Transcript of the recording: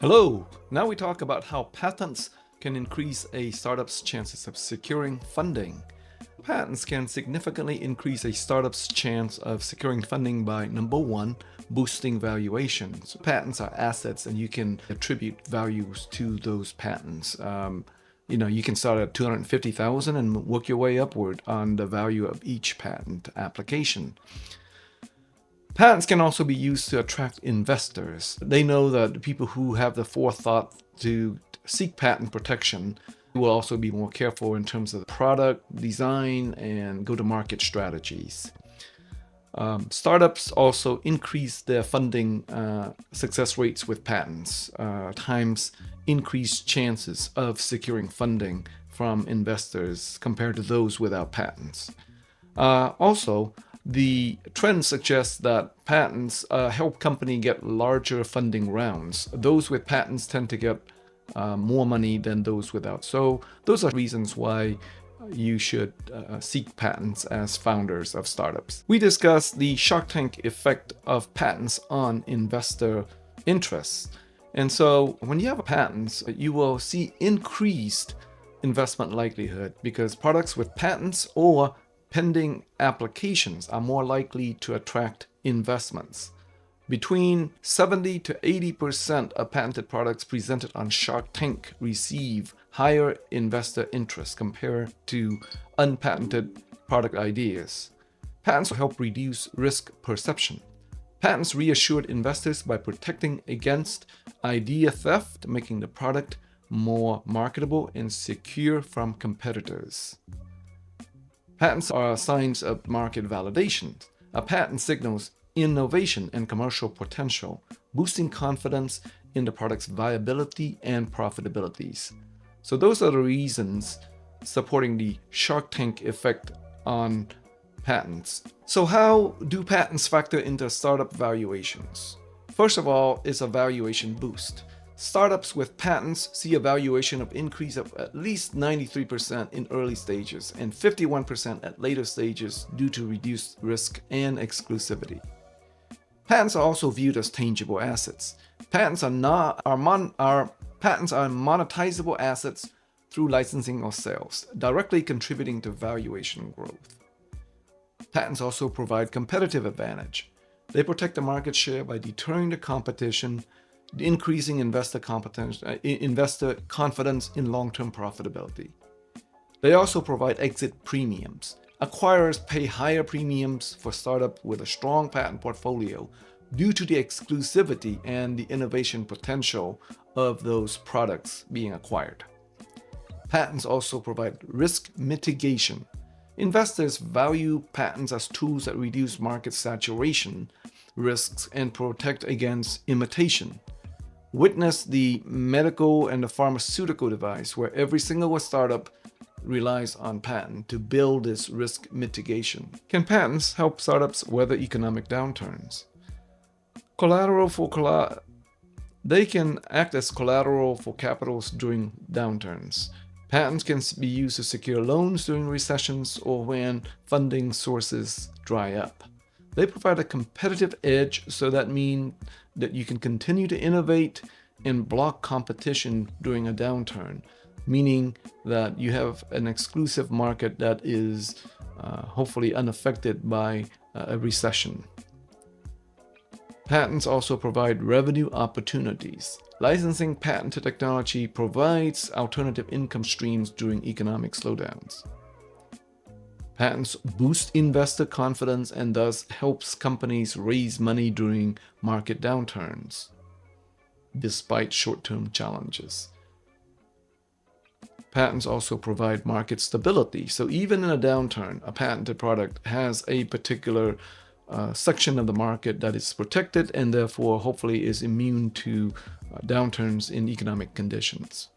Hello! Now we talk about how patents can increase a startup's chances of securing funding. Patents can significantly increase a startup's chance of securing funding by, number one, boosting valuations. Patents are assets and you can attribute values to those patents. You can start at $250,000 and work your way upward on the value of each patent application. Patents can also be used to attract investors. They know that people who have the forethought to seek patent protection will also be more careful in terms of product design and go-to-market strategies. Startups also increase their funding success rates with patents, times increased chances of securing funding from investors compared to those without patents. Also, the trend suggests that patents help companies get larger funding rounds. Those with patents tend to get more money than those without. So those are reasons why you should seek patents as founders of startups. We discussed the Shark Tank effect of patents on investor interests. And so when you have patents, you will see increased investment likelihood because products with patents or pending applications are more likely to attract investments. Between 70 to 80% of patented products presented on Shark Tank receive higher investor interest compared to unpatented product ideas. Patents help reduce risk perception. Patents reassured investors by protecting against idea theft, making the product more marketable and secure from competitors. Patents are signs of market validation. A patent signals innovation and commercial potential, boosting confidence in the product's viability and profitabilities. So those are the reasons supporting the Shark Tank effect on patents. So how do patents factor into startup valuations? First of all, it's a valuation boost. Startups with patents see a valuation of increase of at least 93% in early stages and 51% at later stages due to reduced risk and exclusivity. Patents are also viewed as tangible assets. Patents are monetizable assets through licensing or sales, directly contributing to valuation growth. Patents also provide competitive advantage. They protect the market share by deterring the competition, increasing investor confidence in long-term profitability. They also provide exit premiums. Acquirers pay higher premiums for startups with a strong patent portfolio due to the exclusivity and the innovation potential of those products being acquired. Patents also provide risk mitigation. Investors value patents as tools that reduce market saturation risks and protect against imitation. Witness the medical and the pharmaceutical device where every single startup relies on patent to build this risk mitigation. Can patents help startups weather economic downturns? They can act as collateral for capitals during downturns. Patents can be used to secure loans during recessions or when funding sources dry up. They provide a competitive edge, so that means that you can continue to innovate and block competition during a downturn, meaning that you have an exclusive market that is hopefully unaffected by a recession. Patents also provide revenue opportunities. Licensing patented technology provides alternative income streams during economic slowdowns. Patents boost investor confidence and thus helps companies raise money during market downturns, despite short-term challenges. Patents also provide market stability. So even in a downturn, a patented product has a particular section of the market that is protected and therefore hopefully is immune to downturns in economic conditions.